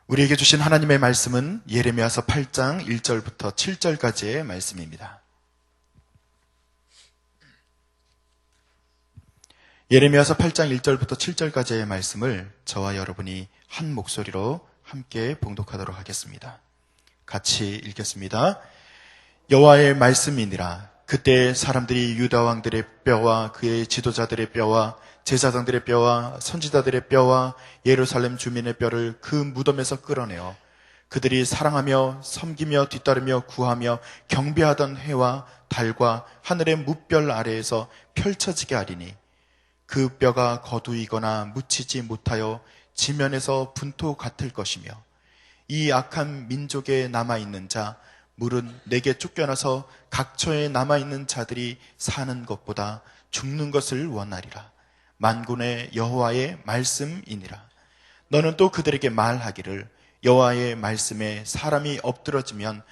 우리에게 주신 하나님의 말씀은 예레미야서 8장 1절부터 7절까지의 말씀입니다. 예레미야서 8장 1절부터 7절까지의 말씀을 저와 여러분이 한 목소리로 함께 봉독하도록 하겠습니다. 같이 읽겠습니다. 여호와의 말씀이니라. 그때 사람들이 유다 왕들의 뼈와 그의 지도자들의 뼈와 제사장들의 뼈와 선지자들의 뼈와 예루살렘 주민의 뼈를 그 무덤에서 끌어내어 그들이 사랑하며 섬기며 뒤따르며 구하며 경배하던 해와 달과 하늘의 무별 아래에서 펼쳐지게 하리니 그 뼈가 거두이거나 묻히지 못하여 지면에서 분토 같을 것이며 이 악한 민족에 남아있는 자 물은 내게 쫓겨나서 각처에 남아있는 자들이 사는 것보다 죽는 것을 원하리라. 만군의 여호와의 말씀이니라. 너는 또 그들에게 말하기를 여호와의 말씀에 사람이 엎드러지면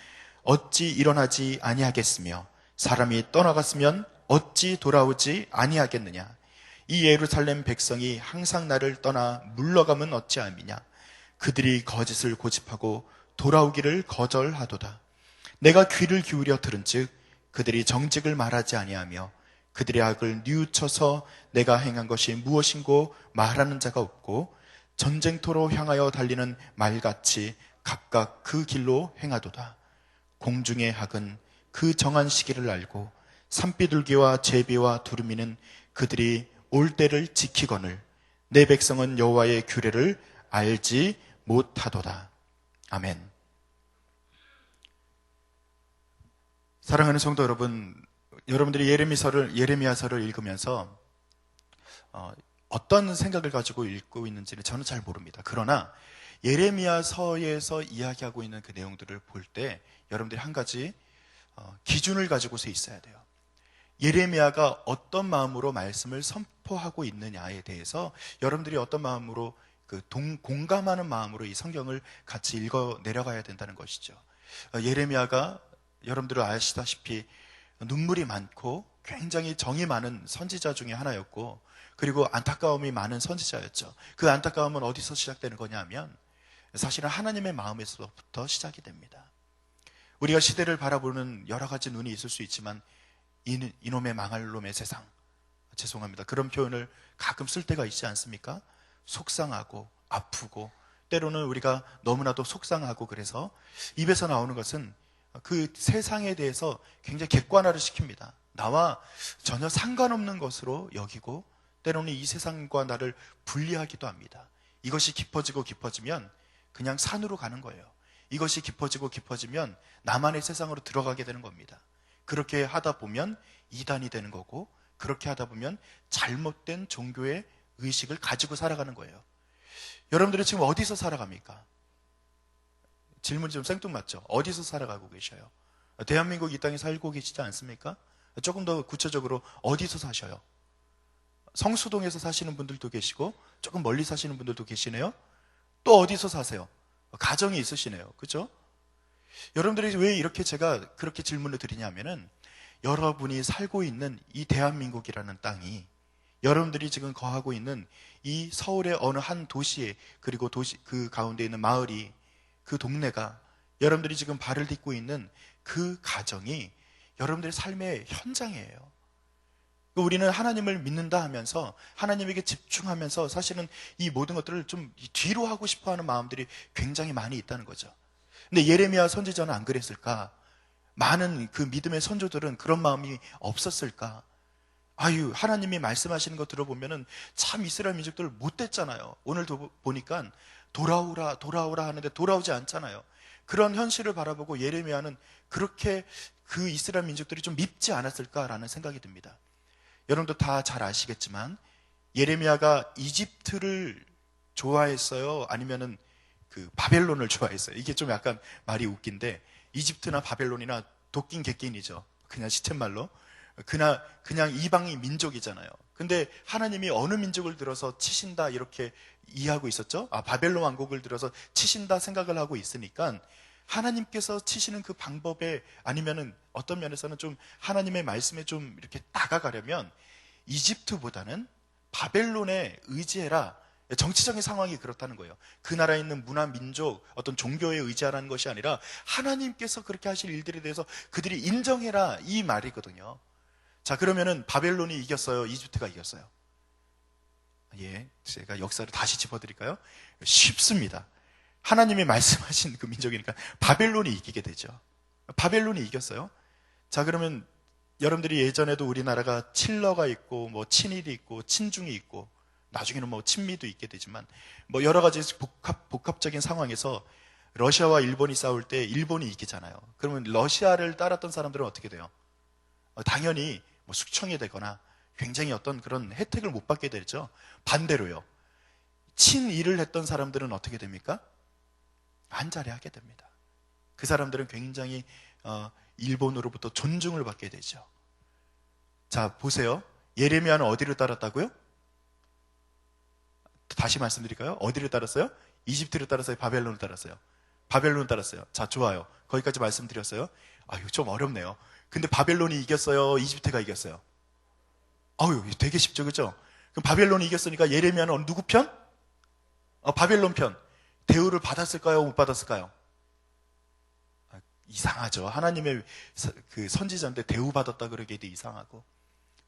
어찌 일어나지 아니하겠으며 사람이 떠나갔으면 어찌 돌아오지 아니하겠느냐. 이 예루살렘 백성이 항상 나를 떠나 물러가면 어찌함이냐. 그들이 거짓을 고집하고 돌아오기를 거절하도다. 내가 귀를 기울여 들은즉 그들이 정직을 말하지 아니하며 그들의 악을 뉘우쳐서 내가 행한 것이 무엇인고 말하는 자가 없고 전쟁터로 향하여 달리는 말같이 각각 그 길로 행하도다. 공중의 학은 그 정한 시기를 알고 산비둘기와 제비와 두루미는 그들이 올 때를 지키거늘 내 백성은 여호와의 규례를 알지 못하도다. 아멘. 사랑하는 성도 여러분, 여러분들이 예레미야서를 읽으면서 어떤 생각을 가지고 읽고 있는지는 저는 잘 모릅니다. 그러나 예레미야서에서 이야기하고 있는 그 내용들을 볼 때 여러분들이 한 가지 기준을 가지고서 있어야 돼요. 예레미야가 어떤 마음으로 말씀을 선포하고 있느냐에 대해서 여러분들이 어떤 마음으로 공감하는 마음으로 이 성경을 같이 읽어 내려가야 된다는 것이죠. 예레미야가 여러분들은 아시다시피 눈물이 많고 굉장히 정이 많은 선지자 중에 하나였고 그리고 안타까움이 많은 선지자였죠. 그 안타까움은 어디서 시작되는 거냐 하면 사실은 하나님의 마음에서부터 시작이 됩니다. 우리가 시대를 바라보는 여러 가지 눈이 있을 수 있지만 이놈의 망할 놈의 세상, 죄송합니다. 그런 표현을 가끔 쓸 때가 있지 않습니까? 속상하고 아프고 때로는 우리가 너무나도 속상하고 그래서 입에서 나오는 것은 그 세상에 대해서 굉장히 객관화를 시킵니다. 나와 전혀 상관없는 것으로 여기고 때로는 이 세상과 나를 분리하기도 합니다. 이것이 깊어지고 깊어지면 그냥 산으로 가는 거예요. 이것이 깊어지고 깊어지면 나만의 세상으로 들어가게 되는 겁니다. 그렇게 하다 보면 이단이 되는 거고 그렇게 하다 보면 잘못된 종교의 의식을 가지고 살아가는 거예요. 여러분들은 지금 어디서 살아갑니까? 질문이 좀 생뚱맞죠? 어디서 살아가고 계셔요? 대한민국 이 땅에 살고 계시지 않습니까? 조금 더 구체적으로 어디서 사셔요? 성수동에서 사시는 분들도 계시고 조금 멀리 사시는 분들도 계시네요. 또 어디서 사세요? 가정이 있으시네요. 그렇죠? 여러분들이 왜 이렇게 제가 그렇게 질문을 드리냐면은 여러분이 살고 있는 이 대한민국이라는 땅이 여러분들이 지금 거하고 있는 이 서울의 어느 한 도시에 그리고 도시 그 가운데 있는 마을이 그 동네가 여러분들이 지금 발을 딛고 있는 그 가정이 여러분들의 삶의 현장이에요. 우리는 하나님을 믿는다 하면서 하나님에게 집중하면서 사실은 이 모든 것들을 좀 뒤로 하고 싶어하는 마음들이 굉장히 많이 있다는 거죠. 근데 예레미야 선지자는 안 그랬을까? 많은 그 믿음의 선조들은 그런 마음이 없었을까? 하나님이 말씀하시는 거 들어보면은 참 이스라엘 민족들 못됐잖아요. 오늘도 보니까 돌아오라 돌아오라 하는데 돌아오지 않잖아요. 그런 현실을 바라보고 예레미야는 그렇게 그 이스라엘 민족들이 좀 밉지 않았을까라는 생각이 듭니다. 여러분도 다 잘 아시겠지만 예레미야가 이집트를 좋아했어요? 아니면은 그 바벨론을 좋아했어요? 이게 좀 약간 말이 웃긴데 이집트나 바벨론이나 도끼인 객기인이죠. 그냥 시쳇말로. 그냥 이방인 민족이잖아요. 근데 하나님이 어느 민족을 들어서 치신다 이렇게 이해하고 있었죠? 바벨론 왕국을 들어서 치신다 생각을 하고 있으니까 하나님께서 치시는 그 방법에 아니면은 어떤 면에서는 좀 하나님의 말씀에 좀 이렇게 다가가려면 이집트보다는 바벨론에 의지해라 정치적인 상황이 그렇다는 거예요. 그 나라에 있는 문화, 민족, 어떤 종교에 의지하라는 것이 아니라 하나님께서 그렇게 하실 일들에 대해서 그들이 인정해라, 이 말이거든요. 자, 그러면은 바벨론이 이겼어요? 이집트가 이겼어요? 예, 제가 역사를 다시 짚어드릴까요? 쉽습니다. 하나님이 말씀하신 그 민족이니까 바벨론이 이기게 되죠. 바벨론이 이겼어요. 자, 그러면 여러분들이 예전에도 우리나라가 칠러가 있고 뭐 친일이 있고 친중이 있고 나중에는 뭐 친미도 있게 되지만 뭐 여러 가지 복합적인 상황에서 러시아와 일본이 싸울 때 일본이 이기잖아요. 그러면 러시아를 따랐던 사람들은 어떻게 돼요? 당연히 뭐 숙청이 되거나 굉장히 어떤 그런 혜택을 못 받게 되죠. 반대로요. 친일을 했던 사람들은 어떻게 됩니까? 한자리 하게 됩니다. 그 사람들은 굉장히 일본으로부터 존중을 받게 되죠. 자, 보세요. 예레미야는 어디를 따랐다고요? 다시 말씀드릴까요? 어디를 따랐어요? 이집트를 따랐어요? 바벨론을 따랐어요? 바벨론을 따랐어요. 자, 좋아요. 거기까지 말씀드렸어요. 아유, 좀 어렵네요. 근데 바벨론이 이겼어요? 이집트가 이겼어요? 아유, 되게 쉽죠, 그죠? 그럼 바벨론이 이겼으니까 예레미야는 누구 편? 바벨론 편. 대우를 받았을까요? 못 받았을까요? 이상하죠. 하나님의 그 선지자인데 대우받았다 그러기에도 이상하고.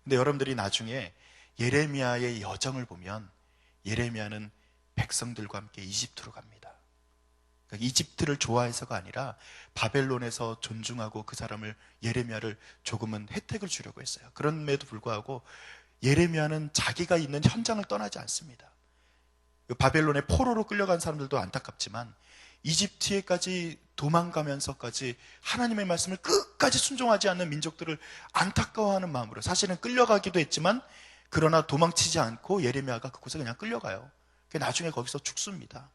근데 여러분들이 나중에 예레미야의 여정을 보면 예레미야는 백성들과 함께 이집트로 갑니다. 그러니까 이집트를 좋아해서가 아니라 바벨론에서 존중하고 그 사람을, 예레미야를 조금은 혜택을 주려고 했어요. 그럼에도 불구하고 예레미야는 자기가 있는 현장을 떠나지 않습니다. 바벨론의 포로로 끌려간 사람들도 안타깝지만 이집트에까지 도망가면서까지 하나님의 말씀을 끝까지 순종하지 않는 민족들을 안타까워하는 마음으로, 사실은 끌려가기도 했지만 그러나 도망치지 않고 예레미야가 그곳에 그냥 끌려가요. 나중에 거기서 죽습니다.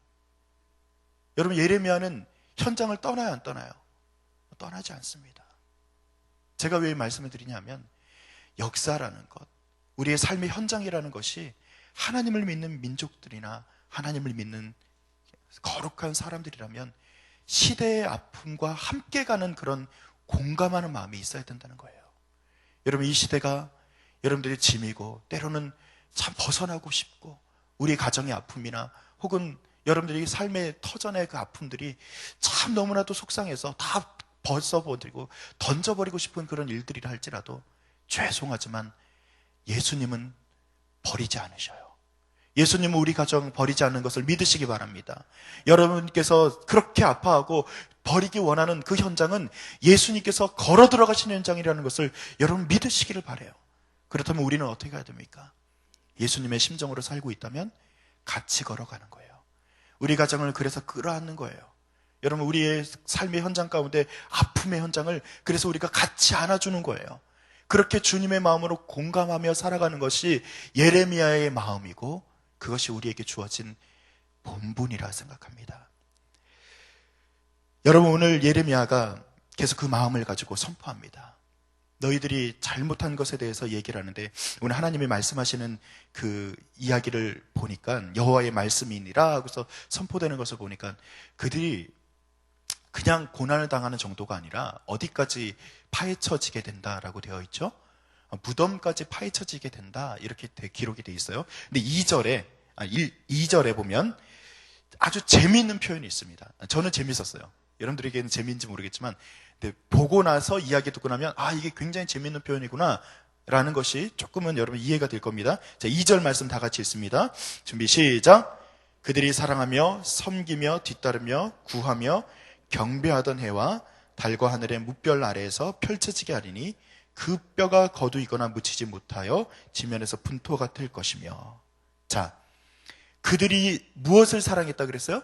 여러분, 예레미야는 현장을 떠나요, 안 떠나요? 떠나지 않습니다. 제가 왜 말씀을 드리냐면 역사라는 것, 우리의 삶의 현장이라는 것이 하나님을 믿는 민족들이나 하나님을 믿는 거룩한 사람들이라면 시대의 아픔과 함께 가는 그런 공감하는 마음이 있어야 된다는 거예요. 여러분, 이 시대가 여러분들의 짐이고 때로는 참 벗어나고 싶고 우리 가정의 아픔이나 혹은 여러분들이 삶의 터전의 그 아픔들이 참 너무나도 속상해서 다 벗어버리고 던져버리고 싶은 그런 일들이라 할지라도 죄송하지만 예수님은 버리지 않으셔요. 예수님은 우리 가정 버리지 않는 것을 믿으시기 바랍니다. 여러분께서 그렇게 아파하고 버리기 원하는 그 현장은 예수님께서 걸어 들어가시는 현장이라는 것을 여러분 믿으시기를 바라요. 그렇다면 우리는 어떻게 해야 됩니까? 예수님의 심정으로 살고 있다면 같이 걸어가는 거예요. 우리 가정을 그래서 끌어안는 거예요. 여러분, 우리의 삶의 현장 가운데 아픔의 현장을 그래서 우리가 같이 안아주는 거예요. 그렇게 주님의 마음으로 공감하며 살아가는 것이 예레미야의 마음이고 그것이 우리에게 주어진 본분이라 생각합니다. 여러분, 오늘 예레미야가 계속 그 마음을 가지고 선포합니다. 너희들이 잘못한 것에 대해서 얘기를 하는데 오늘 하나님이 말씀하시는 그 이야기를 보니까 여호와의 말씀이니라 하고서 선포되는 것을 보니까 그들이 그냥 고난을 당하는 정도가 아니라 어디까지 파헤쳐지게 된다라고 되어 있죠. 무덤까지 파헤쳐지게 된다 이렇게 기록이 되어 있어요. 근데 2절에 보면 아주 재미있는 표현이 있습니다. 저는 재밌었어요. 여러분들에게는 재미인지 모르겠지만 근데 보고 나서 이야기 듣고 나면 이게 굉장히 재미있는 표현이구나 라는 것이 조금은 여러분 이해가 될 겁니다. 자, 2절 말씀 다 같이 읽습니다. 준비 시작. 그들이 사랑하며 섬기며 뒤따르며 구하며 경배하던 해와 달과 하늘의 무별 아래에서 펼쳐지게 하리니 그 뼈가 거두이거나 묻히지 못하여 지면에서 분토가 될 것이며. 자, 그들이 무엇을 사랑했다 그랬어요?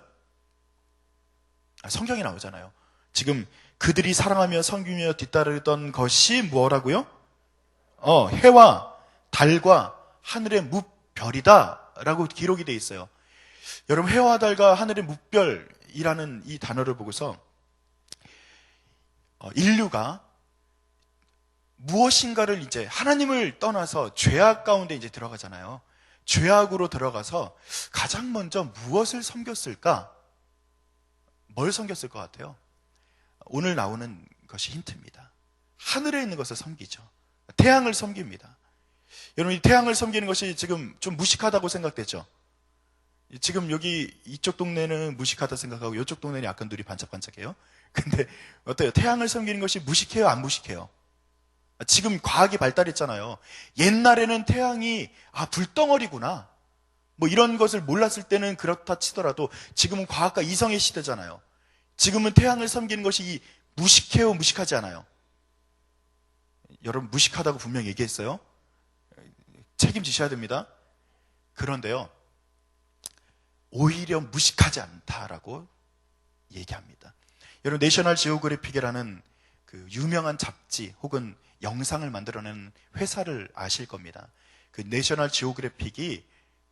성경에 나오잖아요. 지금 그들이 사랑하며 섬기며 뒤따르던 것이 뭐라고요? 해와 달과 하늘의 무별이다 라고 기록이 되어 있어요. 여러분, 해와 달과 하늘의 무별이라는 이 단어를 보고서 인류가 무엇인가를 이제 하나님을 떠나서 죄악 가운데 이제 들어가잖아요. 죄악으로 들어가서 가장 먼저 무엇을 섬겼을까? 뭘 섬겼을 것 같아요? 오늘 나오는 것이 힌트입니다. 하늘에 있는 것을 섬기죠. 태양을 섬깁니다. 여러분, 이 태양을 섬기는 것이 지금 좀 무식하다고 생각되죠? 지금 여기 이쪽 동네는 무식하다 생각하고 이쪽 동네는 약간 눈이 반짝반짝해요. 근데 어때요? 태양을 섬기는 것이 무식해요? 안 무식해요? 지금 과학이 발달했잖아요. 옛날에는 태양이 불덩어리구나 뭐 이런 것을 몰랐을 때는 그렇다 치더라도 지금은 과학과 이성의 시대잖아요. 지금은 태양을 섬기는 것이 무식해요? 무식하지 않아요? 여러분 무식하다고 분명히 얘기했어요. 책임지셔야 됩니다. 그런데요, 오히려 무식하지 않다라고 얘기합니다. 여러분, 내셔널 지오그래픽이라는 그 유명한 잡지 혹은 영상을 만들어내는 회사를 아실 겁니다. 그 내셔널 지오그래픽이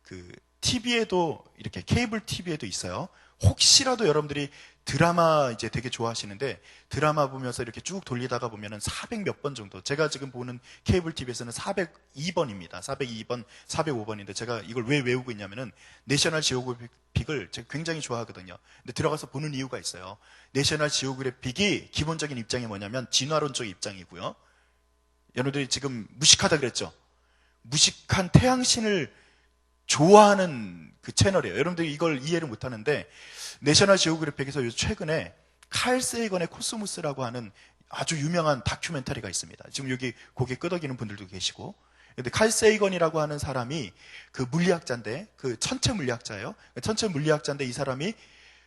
그 TV에도 이렇게 케이블 TV에도 있어요. 혹시라도 여러분들이 드라마 이제 되게 좋아하시는데 드라마 보면서 이렇게 쭉 돌리다가 보면은 400 몇 번 정도, 제가 지금 보는 케이블 TV에서는 402번입니다. 402번, 405번인데 제가 이걸 왜 외우고 있냐면은 내셔널 지오그래픽을 제가 굉장히 좋아하거든요. 근데 들어가서 보는 이유가 있어요. 내셔널 지오그래픽이 기본적인 입장이 뭐냐면 진화론적 입장이고요. 여러분들이 지금 무식하다 그랬죠? 무식한 태양신을 좋아하는 그 채널이에요. 여러분들이 이걸 이해를 못하는데 내셔널 지오그래픽에서 최근에 칼 세이건의 코스모스라고 하는 아주 유명한 다큐멘터리가 있습니다. 지금 여기 고개 끄덕이는 분들도 계시고, 근데 칼 세이건이라고 하는 사람이 그 물리학자인데, 그 천체 물리학자예요. 천체 물리학자인데 이 사람이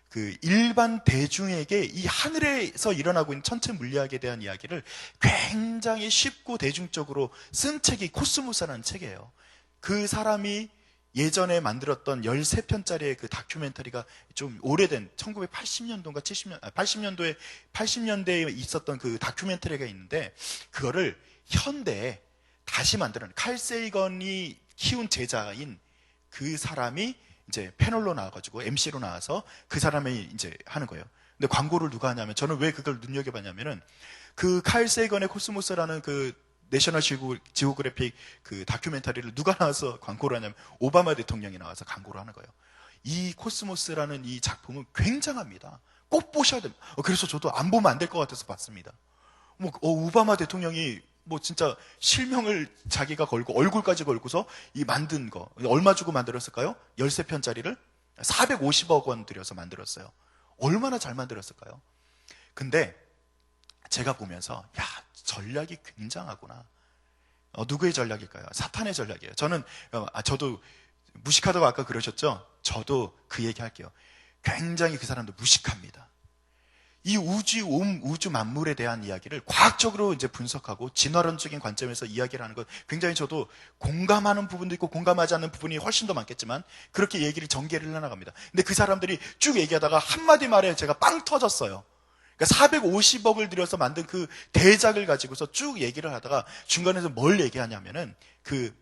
그 일반 대중에게 이 하늘에서 일어나고 있는 천체 물리학에 대한 이야기를 굉장히 쉽고 대중적으로 쓴 책이 코스모스라는 책이에요. 그 사람이 예전에 만들었던 13편짜리의 그 다큐멘터리가 좀 오래된 1980년도인가 80년대에 있었던 그 다큐멘터리가 있는데, 그거를 현대에 다시 만들어낸, 칼 세이건이 키운 제자인 그 사람이 이제 패널로 나와가지고 MC로 나와서 그 사람이 이제 하는 거예요. 근데 광고를 누가 하냐면, 저는 왜 그걸 눈여겨봤냐면은 그 칼 세이건의 코스모스라는 그 내셔널 지오그래픽 그 다큐멘터리를 누가 나와서 광고를 하냐면 오바마 대통령이 나와서 광고를 하는 거예요. 이 코스모스라는 이 작품은 굉장합니다. 꼭 보셔야 됩니다. 그래서 저도 안 보면 안 될 것 같아서 봤습니다. 오바마 대통령이 뭐 진짜 실명을 자기가 걸고 얼굴까지 걸고서 이 만든 거 얼마 주고 만들었을까요? 13편짜리를 450억 원 들여서 만들었어요. 얼마나 잘 만들었을까요? 근데 제가 보면서 전략이 굉장하구나. 누구의 전략일까요? 사탄의 전략이에요. 저도 무식하다고 아까 그러셨죠? 저도 그 얘기 할게요. 굉장히 그 사람도 무식합니다. 이 우주 만물에 대한 이야기를 과학적으로 이제 분석하고 진화론적인 관점에서 이야기를 하는 것, 굉장히 저도 공감하는 부분도 있고 공감하지 않는 부분이 훨씬 더 많겠지만 그렇게 얘기를 전개를 해나갑니다. 근데 그 사람들이 쭉 얘기하다가 한마디 말에 제가 빵 터졌어요. 그러니까 450억을 들여서 만든 그 대작을 가지고서 쭉 얘기를 하다가 중간에서 뭘 얘기하냐면은 그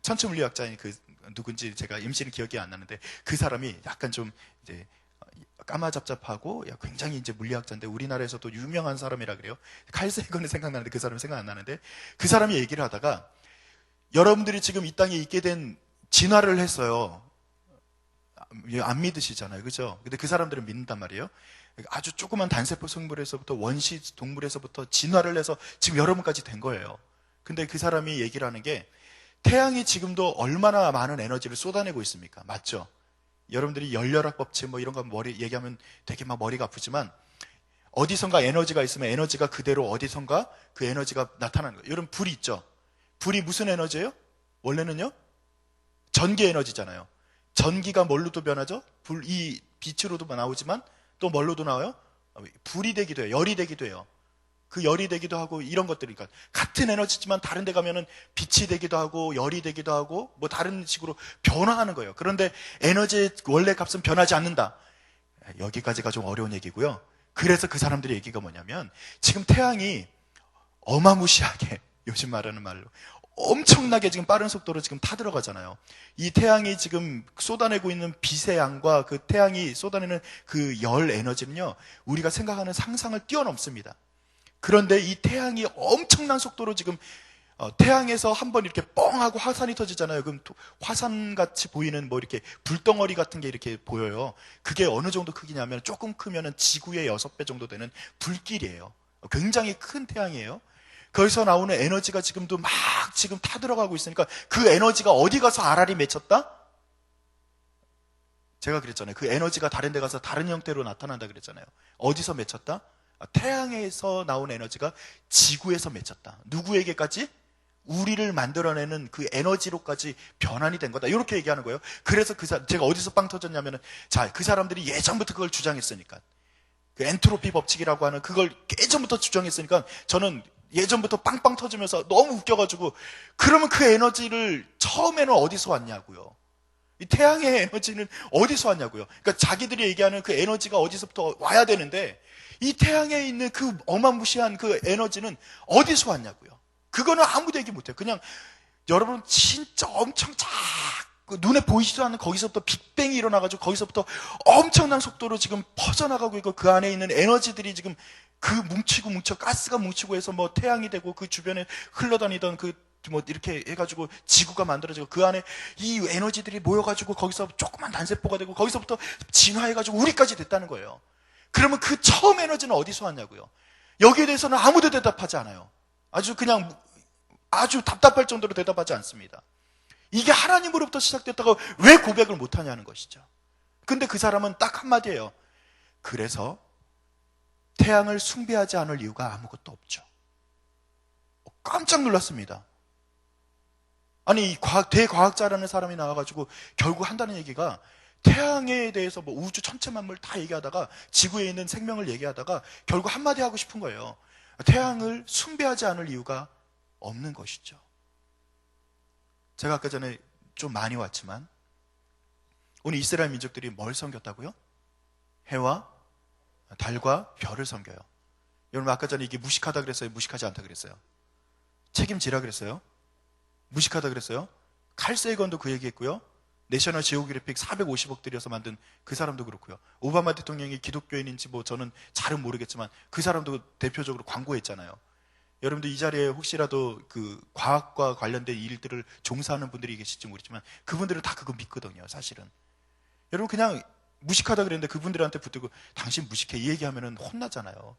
천체 물리학자인 그 누군지 제가 임시는 기억이 안 나는데, 그 사람이 약간 좀 이제 까마잡잡하고 굉장히 이제 물리학자인데 우리나라에서도 유명한 사람이라 그래요. 칼 세이건이 생각나는데 그 사람이 생각 안 나는데, 그 사람이 얘기를 하다가 여러분들이 지금 이 땅에 있게 된 진화를 했어요. 안 믿으시잖아요. 그죠? 근데 그 사람들은 믿는단 말이에요. 아주 조그만 단세포 생물에서부터 원시 동물에서부터 진화를 해서 지금 여러분까지 된 거예요. 근데 그 사람이 얘기를 하는 게, 태양이 지금도 얼마나 많은 에너지를 쏟아내고 있습니까? 맞죠? 여러분들이 열렬학 법칙 뭐 이런 거 얘기하면 되게 막 머리가 아프지만, 어디선가 에너지가 있으면 에너지가 그대로 어디선가 그 에너지가 나타나는 거예요. 여러분, 불이 있죠? 불이 무슨 에너지예요? 원래는요? 전기 에너지잖아요. 전기가 뭘로도 변하죠? 이 빛으로도 나오지만 또 뭘로도 나와요? 불이 되기도 해요. 열이 되기도 해요. 그 열이 되기도 하고 이런 것들이니까 같은 에너지지만 다른 데 가면은 빛이 되기도 하고 열이 되기도 하고 뭐 다른 식으로 변화하는 거예요. 그런데 에너지의 원래 값은 변하지 않는다. 여기까지가 좀 어려운 얘기고요. 그래서 그 사람들의 얘기가 뭐냐면, 지금 태양이 어마무시하게, 요즘 말하는 말로 엄청나게 지금 빠른 속도로 지금 타들어가잖아요. 이 태양이 지금 쏟아내고 있는 빛의 양과 그 태양이 쏟아내는 그 열 에너지는요, 우리가 생각하는 상상을 뛰어넘습니다. 그런데 이 태양이 엄청난 속도로 지금 태양에서 한번 이렇게 뻥 하고 화산이 터지잖아요. 그럼 화산같이 보이는 뭐 이렇게 불덩어리 같은 게 이렇게 보여요. 그게 어느 정도 크기냐면 조금 크면은 지구의 6배 정도 되는 불길이에요. 굉장히 큰 태양이에요. 거기서 나오는 에너지가 지금도 막 지금 타들어가고 있으니까 그 에너지가 어디 가서 알알이 맺혔다? 제가 그랬잖아요. 그 에너지가 다른 데 가서 다른 형태로 나타난다 그랬잖아요. 어디서 맺혔다? 태양에서 나온 에너지가 지구에서 맺혔다. 누구에게까지? 우리를 만들어내는 그 에너지로까지 변환이 된 거다. 이렇게 얘기하는 거예요. 그래서 제가 어디서 빵 터졌냐면은, 자, 그 사람들이 예전부터 그걸 주장했으니까. 그 엔트로피 법칙이라고 하는 그걸 예전부터 주장했으니까 저는 예전부터 빵빵 터지면서 너무 웃겨가지고, 그러면 그 에너지를 처음에는 어디서 왔냐고요. 이 태양의 에너지는 어디서 왔냐고요. 그러니까 자기들이 얘기하는 그 에너지가 어디서부터 와야 되는데, 이 태양에 있는 그 어마무시한 그 에너지는 어디서 왔냐고요. 그거는 아무도 얘기 못해요. 그냥 여러분 진짜 엄청 눈에 보이지도 않는 거기서부터 빅뱅이 일어나가지고 거기서부터 엄청난 속도로 지금 퍼져나가고 있고, 그 안에 있는 에너지들이 지금 그 뭉쳐 가스가 뭉치고 해서 뭐 태양이 되고, 그 주변에 흘러다니던 그 뭐 이렇게 해가지고 지구가 만들어지고, 그 안에 이 에너지들이 모여가지고 거기서 조그만 단세포가 되고, 거기서부터 진화해가지고 우리까지 됐다는 거예요. 그러면 그 처음 에너지는 어디서 왔냐고요. 여기에 대해서는 아무도 대답하지 않아요. 아주 답답할 정도로 대답하지 않습니다. 이게 하나님으로부터 시작됐다고 왜 고백을 못하냐는 것이죠. 근데 그 사람은 딱 한마디예요. 그래서 태양을 숭배하지 않을 이유가 아무것도 없죠. 깜짝 놀랐습니다. 아니, 이 대과학자라는 사람이 나와가지고 결국 한다는 얘기가, 태양에 대해서 뭐 우주 천체 만물 다 얘기하다가 지구에 있는 생명을 얘기하다가 결국 한마디 하고 싶은 거예요. 태양을 숭배하지 않을 이유가 없는 것이죠. 제가 아까 전에 좀 많이 왔지만, 오늘 이스라엘 민족들이 뭘 섬겼다고요? 해와 달과 별을 섬겨요. 여러분, 아까 전에 이게 무식하다 그랬어요? 무식하지 않다 그랬어요? 책임지라 그랬어요? 무식하다 그랬어요? 칼 세이건도 그 얘기했고요. 내셔널 지오그래픽 450억 들여서 만든 그 사람도 그렇고요. 오바마 대통령이 기독교인인지 뭐 저는 잘은 모르겠지만 그 사람도 대표적으로 광고했잖아요. 여러분들 이 자리에 혹시라도 그 과학과 관련된 일들을 종사하는 분들이 계실지 모르지만 그분들은 다 그거 믿거든요, 사실은. 여러분, 그냥 무식하다 그랬는데 그분들한테 붙들고 당신 무식해 이 얘기하면은 혼나잖아요.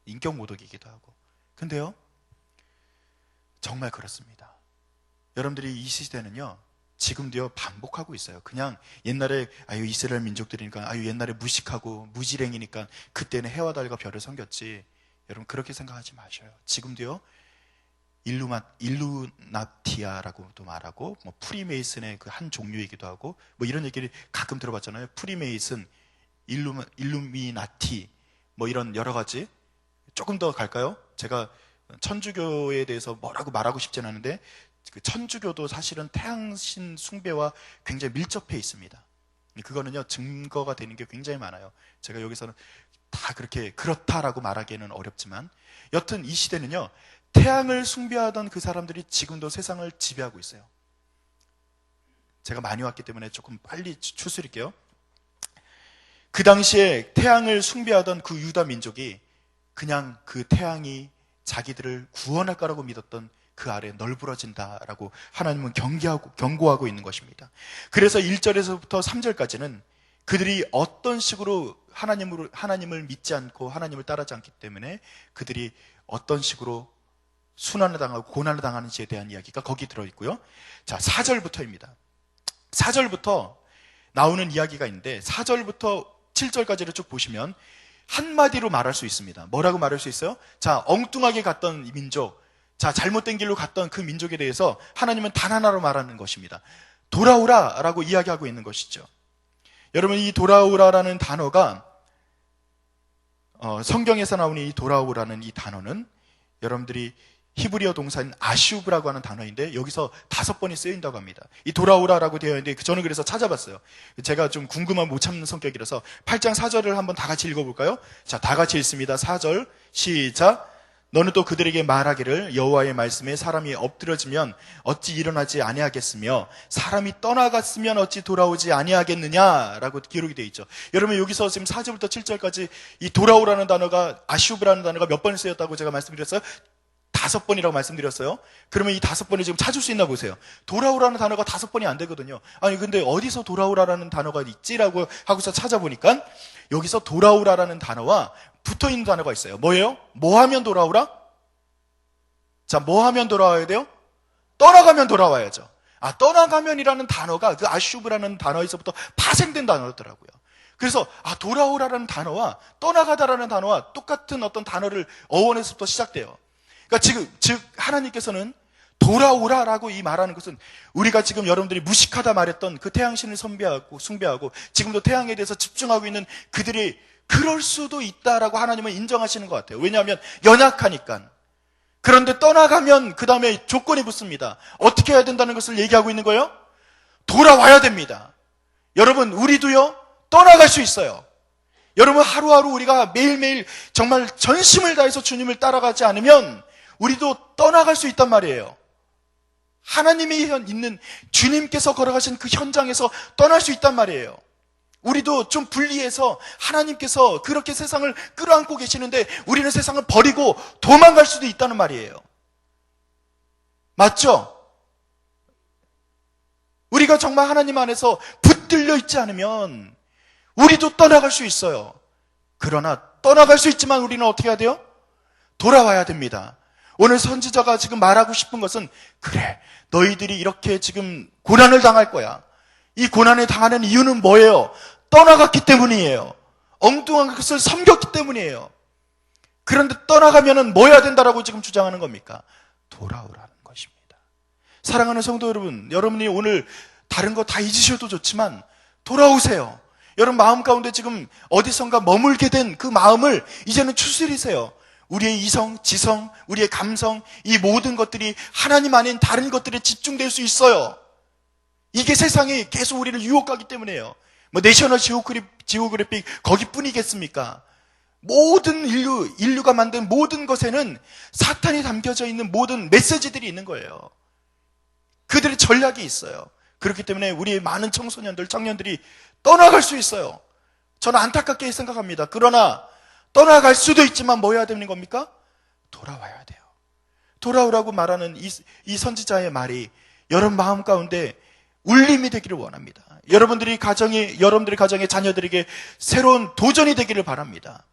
인격 모독이기도 하고. 근데요, 정말 그렇습니다. 여러분들이 이 시대는요, 지금도요 반복하고 있어요. 그냥 옛날에 이스라엘 민족들이니까 옛날에 무식하고 무지랭이니까 그때는 해와 달과 별을 섬겼지. 여러분, 그렇게 생각하지 마셔요. 지금도요 일루나티아라고도 말하고, 뭐 프리메이슨의 그 한 종류이기도 하고, 뭐 이런 얘기를 가끔 들어봤잖아요. 프리메이슨, 일루미나티, 뭐 이런 여러 가지. 조금 더 갈까요? 제가 천주교에 대해서 뭐라고 말하고 싶진 않은데, 그 천주교도 사실은 태양신 숭배와 굉장히 밀접해 있습니다. 그거는요 증거가 되는 게 굉장히 많아요. 제가 여기서는 다 그렇게 그렇다라고 말하기에는 어렵지만, 여튼 이 시대는요 태양을 숭배하던 그 사람들이 지금도 세상을 지배하고 있어요. 제가 많이 왔기 때문에 조금 빨리 추스릴게요. 그 당시에 태양을 숭배하던 그 유다 민족이 그냥 그 태양이 자기들을 구원할 거라고 믿었던 그 아래 널브러진다라고 하나님은 경고하고 있는 것입니다. 그래서 1절에서부터 3절까지는 그들이 어떤 식으로 하나님을 믿지 않고 하나님을 따르지 않기 때문에 그들이 어떤 식으로 순환을 당하고 고난을 당하는지에 대한 이야기가 거기 들어있고요. 자, 4절부터입니다. 4절부터 나오는 이야기가 있는데 4절부터 7절까지를 쭉 보시면 한마디로 말할 수 있습니다. 뭐라고 말할 수 있어요? 자, 엉뚱하게 갔던 민족, 자, 잘못된 길로 갔던 그 민족에 대해서 하나님은 단 하나로 말하는 것입니다. 돌아오라 라고 이야기하고 있는 것이죠. 여러분, 이 돌아오라라는 단어가 성경에서 나오는 이 돌아오라는 이 단어는 여러분들이 히브리어 동사인 아슈브라고 하는 단어인데 여기서 5번이 쓰인다고 합니다. 이 돌아오라라고 되어 있는데 저는 그래서 찾아봤어요. 제가 좀 궁금한 못 참는 성격이라서 8장 4절을 한번 다 같이 읽어볼까요? 자, 다 같이 읽습니다. 4절 시작. 너는 또 그들에게 말하기를 여호와의 말씀에 사람이 엎드려지면 어찌 일어나지 아니하겠으며 사람이 떠나갔으면 어찌 돌아오지 아니하겠느냐라고 기록이 되어 있죠. 여러분, 여기서 지금 4절부터 7절까지 이 돌아오라는 단어가 아슈브라는 단어가 몇 번 쓰였다고 제가 말씀드렸어요? 5번이라고 말씀드렸어요. 그러면 이 5번이 지금 찾을 수 있나 보세요. 돌아오라는 단어가 5번이 안 되거든요. 아니, 근데 어디서 돌아오라라는 단어가 있지라고 하고서 찾아보니까 여기서 돌아오라라는 단어와 붙어 있는 단어가 있어요. 뭐예요? 뭐 하면 돌아오라? 자, 뭐 하면 돌아와야 돼요? 떠나가면 돌아와야죠. 떠나가면이라는 단어가 그 아슈브라는 단어에서부터 파생된 단어더라고요. 그래서 돌아오라라는 단어와 떠나가다라는 단어와 똑같은 어떤 단어를 어원에서부터 시작돼요. 그러니까 즉 하나님께서는 돌아오라라고 이 말하는 것은 우리가 지금 여러분들이 무식하다 말했던 그 태양신을 숭배하고 지금도 태양에 대해서 집중하고 있는 그들이 그럴 수도 있다라고 하나님은 인정하시는 것 같아요. 왜냐하면 연약하니까. 그런데 떠나가면 그 다음에 조건이 붙습니다. 어떻게 해야 된다는 것을 얘기하고 있는 거예요? 돌아와야 됩니다. 여러분, 우리도요, 떠나갈 수 있어요. 여러분, 하루하루 우리가 매일매일 정말 전심을 다해서 주님을 따라가지 않으면 우리도 떠나갈 수 있단 말이에요. 하나님이 있는 주님께서 걸어가신 그 현장에서 떠날 수 있단 말이에요. 우리도 좀 분리해서 하나님께서 그렇게 세상을 끌어안고 계시는데 우리는 세상을 버리고 도망갈 수도 있다는 말이에요. 맞죠? 우리가 정말 하나님 안에서 붙들려 있지 않으면 우리도 떠나갈 수 있어요. 그러나 떠나갈 수 있지만 우리는 어떻게 해야 돼요? 돌아와야 됩니다. 오늘 선지자가 지금 말하고 싶은 것은, 그래, 너희들이 이렇게 지금 고난을 당할 거야. 이 고난을 당하는 이유는 뭐예요? 떠나갔기 때문이에요. 엉뚱한 것을 섬겼기 때문이에요. 그런데 떠나가면은 뭐 해야 된다라고 지금 주장하는 겁니까? 돌아오라는 것입니다. 사랑하는 성도 여러분, 여러분이 오늘 다른 거 다 잊으셔도 좋지만 돌아오세요. 여러분 마음 가운데 지금 어디선가 머물게 된 그 마음을 이제는 추스리세요. 우리의 이성, 지성, 우리의 감성, 이 모든 것들이 하나님 아닌 다른 것들에 집중될 수 있어요. 이게 세상이 계속 우리를 유혹하기 때문에요. 내셔널 지오그래픽 거기뿐이겠습니까? 모든 인류가 만든 모든 것에는 사탄이 담겨져 있는 모든 메시지들이 있는 거예요. 그들의 전략이 있어요. 그렇기 때문에 우리의 많은 청소년들, 청년들이 떠나갈 수 있어요. 저는 안타깝게 생각합니다. 그러나 떠나갈 수도 있지만 뭐 해야 되는 겁니까? 돌아와야 돼요. 돌아오라고 말하는 이 선지자의 말이 여러분 마음 가운데 울림이 되기를 원합니다. 여러분들의 가정의 자녀들에게 새로운 도전이 되기를 바랍니다.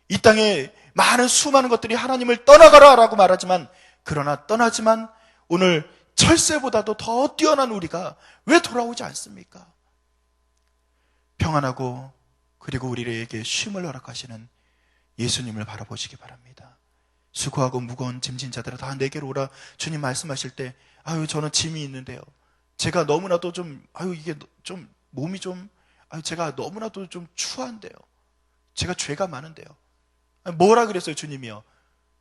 이 땅에 수많은 것들이 하나님을 떠나가라 라고 말하지만, 그러나 떠나지만 오늘 철새보다도 더 뛰어난 우리가 왜 돌아오지 않습니까? 평안하고 그리고 우리에게 쉼을 허락하시는 예수님을 바라보시기 바랍니다. 수고하고 무거운 짐진 자들아 다 내게로 오라. 주님 말씀하실 때 저는 짐이 있는데요, 제가 너무나도 몸이 제가 너무나도 좀 추한데요, 제가 죄가 많은데요. 뭐라 그랬어요 주님이요?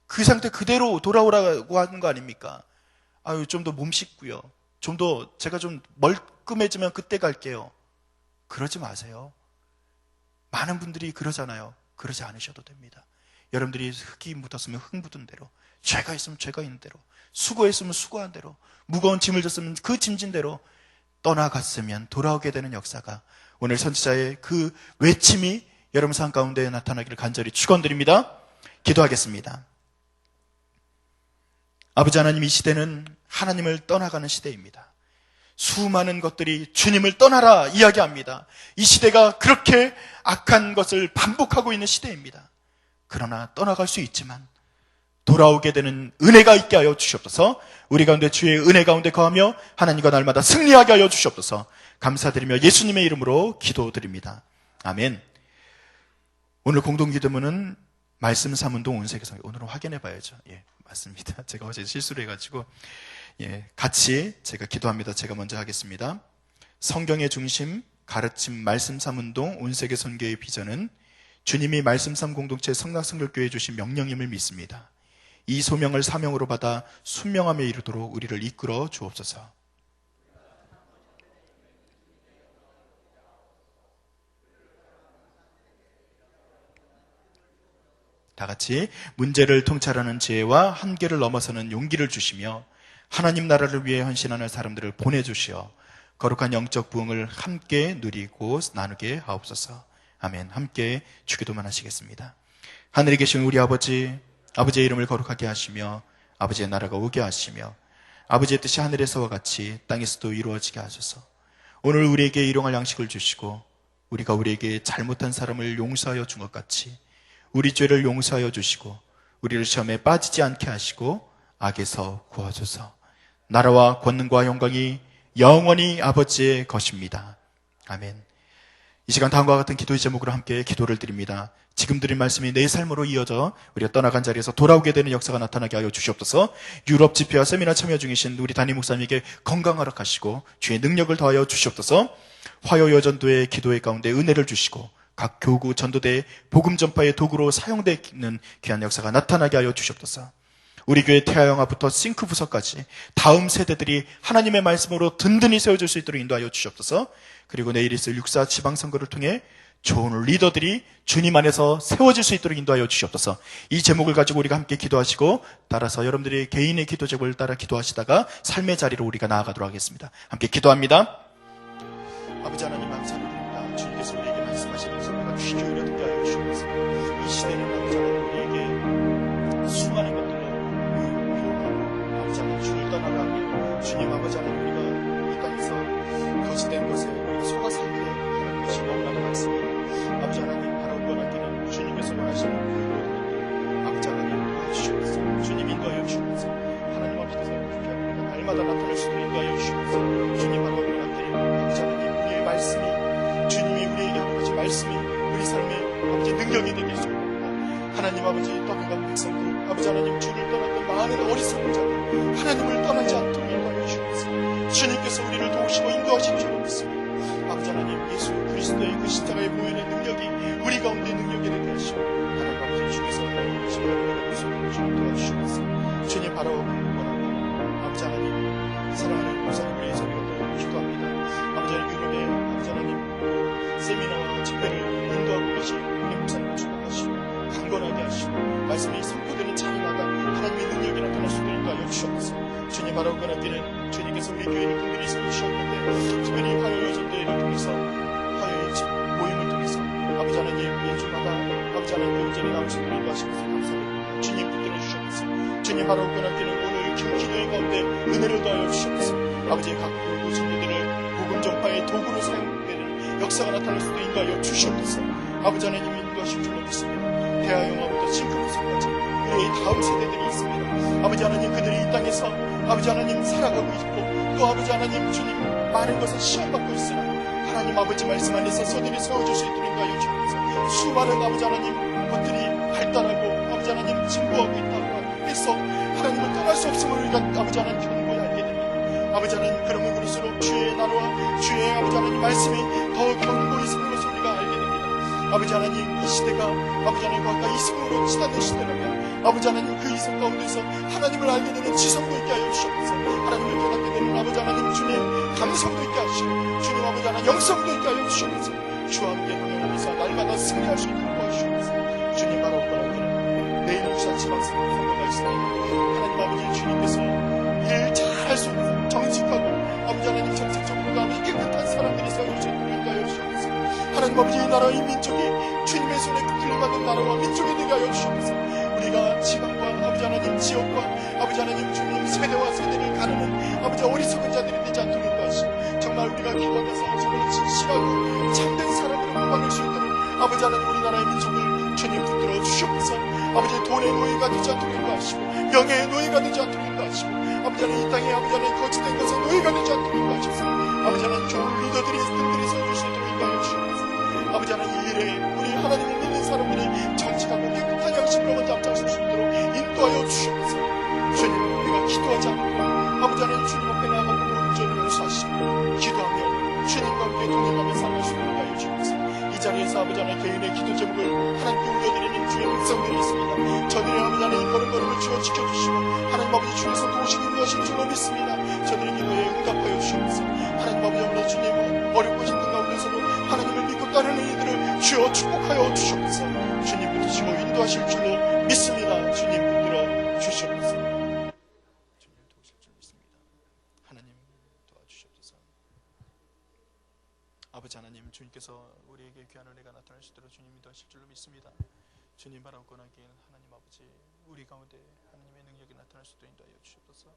그 상태 그대로 돌아오라고 하는 거 아닙니까? 좀 더 몸 씻고요, 좀 더 제가 좀 멀끔해지면 그때 갈게요. 그러지 마세요. 많은 분들이 그러잖아요. 그러지 않으셔도 됩니다. 여러분들이 흙이 묻었으면 흙 묻은 대로, 죄가 있으면 죄가 있는 대로, 수고했으면 수고한 대로, 무거운 짐을 졌으면 그 짐진 대로 떠나갔으면 돌아오게 되는 역사가 오늘 선지자의 그 외침이 여러분 삶 가운데 나타나기를 간절히 축원드립니다. 기도하겠습니다. 아버지 하나님, 이 시대는 하나님을 떠나가는 시대입니다. 수많은 것들이 주님을 떠나라 이야기합니다. 이 시대가 그렇게 악한 것을 반복하고 있는 시대입니다. 그러나 떠나갈 수 있지만 돌아오게 되는 은혜가 있게 하여 주시옵소서. 우리 가운데 주의 은혜 가운데 거하며 하나님과 날마다 승리하게 하여 주시옵소서. 감사드리며 예수님의 이름으로 기도드립니다. 아멘. 오늘 공동기도문은 말씀 삼운동 온세계성, 오늘은 확인해 봐야죠. 맞습니다. 제가 어제 실수를 해가지고 같이 제가 기도합니다. 제가 먼저 하겠습니다. 성경의 중심, 가르침, 말씀 삼운동 온세계 선교의 비전은 주님이 말씀 삼 공동체 성락성결교회에 주신 명령임을 믿습니다. 이 소명을 사명으로 받아 순명함에 이르도록 우리를 이끌어 주옵소서. 다 같이 문제를 통찰하는 지혜와 한계를 넘어서는 용기를 주시며 하나님 나라를 위해 헌신하는 사람들을 보내주시어 거룩한 영적 부흥을 함께 누리고 나누게 하옵소서. 아멘. 함께 주기도만 하시겠습니다. 하늘에 계신 우리 아버지의 이름을 거룩하게 하시며 아버지의 나라가 오게 하시며 아버지의 뜻이 하늘에서와 같이 땅에서도 이루어지게 하소서. 오늘 우리에게 일용할 양식을 주시고 우리가 우리에게 잘못한 사람을 용서하여 준 것 같이 우리 죄를 용서하여 주시고 우리를 시험에 빠지지 않게 하시고 악에서 구하소서. 나라와 권능과 영광이 영원히 아버지의 것입니다. 아멘. 이 시간 다음과 같은 기도의 제목으로 함께 기도를 드립니다. 지금 드린 말씀이 내 삶으로 이어져 우리가 떠나간 자리에서 돌아오게 되는 역사가 나타나게 하여 주시옵소서. 유럽 집회와 세미나 참여 중이신 우리 담임 목사님에게 건강 허락하시고 주의 능력을 더하여 주시옵소서. 화요 여전도의 기도의 가운데 은혜를 주시고 각 교구 전도대의 복음 전파의 도구로 사용되는 귀한 역사가 나타나게 하여 주시옵소서. 우리 교회 태아영화부터 싱크 부서까지 다음 세대들이 하나님의 말씀으로 든든히 세워질 수 있도록 인도하여 주시옵소서. 그리고 내일 있을 육사 지방선거를 통해 좋은 리더들이 주님 안에서 세워질 수 있도록 인도하여 주시옵소서. 이 제목을 가지고 우리가 함께 기도하시고 따라서 여러분들이 개인의 기도 제목을 따라 기도하시다가 삶의 자리로 우리가 나아가도록 하겠습니다. 함께 기도합니다. 아버지 하나님 감사드립니다. 주님께서 우리에게 말씀하시면서 우리가 귀 기울여 듣게 하여 주시옵소서. 이 시대는 아버지 하나님 우리에게 수많은 것들로 위로하고 아버지 하나님 주를 떠나가게 주님 아버지 하나님 우리가 이 땅에서 거짓된 것에 우리가 속아 살게 하는 것이 너무나도 많습니다. 아버지 하나님 바로 원하기는 주님께서 원하시는 그 모든 것들 아버지 하나님 도와주시옵소서. 주님 인도하여 주시옵소서. 하나님 앞에서 우리가 날마다 나타날 수도 인도하여 주시옵소서. 주님 바로 원하기는 아버지 하나님 우리의 말씀이 주님이 우리에게 하는 것이 말씀이 우리 삶의 아버지 능력이 되게 해주옵소서. 하나님 아버지 떠나간 백성들 아버지 하나님 주를 떠났던 많은 어리석은 자들 하나님을 떠나지 않도록 인도하여 주옵소서. 주님께서 우리를 도우시고 인도하신 줄 믿습니다. 아버지 하나님 예수 그리스도의 그 십자가의 보혈의 능력이 우리 가운데 능력이 되게 하시고 하나님 아버지 주께서 하나님의 모습으로 주님 도와주시옵소서. 주님 바로 원하고 아버지 하나님 사랑하는 목사님을 위해서 우리가 또 기도합니다. 아버지 하나님 유럽의 아버지 하나님 세미나와 집회를 인도하고 계신 우리 목사님을 축복하시고 강건하게 하시고 말씀이 선포되는 자리마다 하나님의 능력이 나타날 수 있도록 인도하여 주시옵소서. 주님 바로 원하기는 주님께서 우리 교회를 분들이 세우셨는데 특별히 화요 여전대회를 통해서 화요의 집 모임을 통해서 아버지 하나님 매주마다 아버지 하나님 영전에 나올 수 있도록 인도하시면서 감사드립니다. 주님 붙들어 주시옵소서. 주님 바로 원하기는 오늘 기도의 가운데 은혜를 더하여 주시옵소서. 아버지의 각 교회 전도들을 복음 전파의 도구로 사용되는 역사가 나타날 수도 인도하여 주시옵소서. 아버지 하나님이 인도하실 줄로 믿습니다. 대하영화부터 싱크부서까지 우리의 다음 세대들이 있습니다. 아버지 하나님 그들이 이 땅에서 아버지 하나님 살아가고 있고 또 아버지 하나님 주님 많은 것을 시험받고 있으나 하나님 아버지 말씀 안에서 서들이 세워줄 수 있도록 인도하여 주옵소서. 수많은 아버지 하나님 것들이 발달하고 아버지 하나님 진보하고 있다고 해서 하나님을 떠날 수 없음을 우리가 아버지 하나님 경고히 알게 됩니다. 아버지 하나님 그러면 그럴수록 주의 나라와 주의 아버지 하나님 말씀이 더 견고히 서는 것을 우리가 알게 됩니다. 아버지 하나님 이 시대가 아버지 하나님과 가까이 이승으로 치닫는 시대라면 아버지 하나님 그 이승 가운데서 하나님을 알게 되는 지성도 있게 하여 주시옵소서. 하나님을 깨닫게 되는 아버지 하나님 주님 감성도 있게 하시고 주님 아버지 하나님 영성도 있게 하여 주시옵소서. 주와 함께 동행하면서 날마다 승리할 수 있도록 도와주시옵소서. 주님 바로 원하기는 내일 육사 지방선거가 있으니 하나님 아버지 주님께서 일 잘할 수 있는 사람 정직하고 아버지 하나님 정책적으로 아버지 깨끗한 사람들이 세워질 수 있도록 인도하여 주시옵소서. 하나님 아버지 이 나라 이 민족이 주님의 손에 붙들려받는 나라와 민족이 되게 하여 주시옵소서. 우리가 지방과 아버지 하나님 지역과 아버지 하나님 주님 세대와 세대를 가르는 아버지 어리석은 자들이 되지 않도록 인도하시고 정말 우리가 기도하면서 정말 진실하고 참된 사람으로 구원할 수 있도록 아버지 하나님 우리나라의 민족을 주님 붙들어 주시옵소서. 아버지 돈의 노예가 되지 않도록 인도하시고 명예의 노예가 되지 않도록 인도하시고 아버지 하나님 이 땅에 아버지 하나님 거짓된 것에 노예가 되지 않도록 인도하시옵소서. 아버지 하나님 좋은 리더들이 든든히 서줄 수 있도록 인도하여 주시옵소서. 아버지 하나님 이 일에 우리 하나님을 믿는 사람들이 정직하고 깨끗한 양심으로 먼저 앞장설 수 있도록 인도하여 주시옵소서. 주님 우리가 기도하지 않고 아버지 하나님 주님 앞에 나아가고 모든 죄를 용서하시고 기도하며 주님과 함께 동행하며 살아갈 수 있도록 하여 주옵소서. 이 자리에서 아버지 하나님 개인의 기도 제목을 하나님께 올려드리는 주의 백성들이 있습니다. 저들의 아버지 하나님 걸음걸음을 주어 지켜주시고 하나님 아버지 주께서 도우시고 인도하실 줄로 믿습니다. 저들의 기도에 응답하여 주시옵소서. 하나님 아버지 하나님 주님 어렵고 힘든 가운데서도 하나님을 믿고 따르는 이들을 주여 축복하여 주시옵소서. 주님 붙드시고 인도하실 줄로 믿습니다. 주님 붙들어 주시옵소서. 주님 도우실 줄 믿습니다. 하나님 도와주시옵소서. 아버지 하나님 주님께서 우리에게 귀한 은혜가 나타날 수 있도록 주님 인도하실 줄로 믿습니다. 주님 바라고 나길 하나님 아버지 우리 가운데 하나님의 능력이 나타날 수 있도록 인도하여 주시옵소서.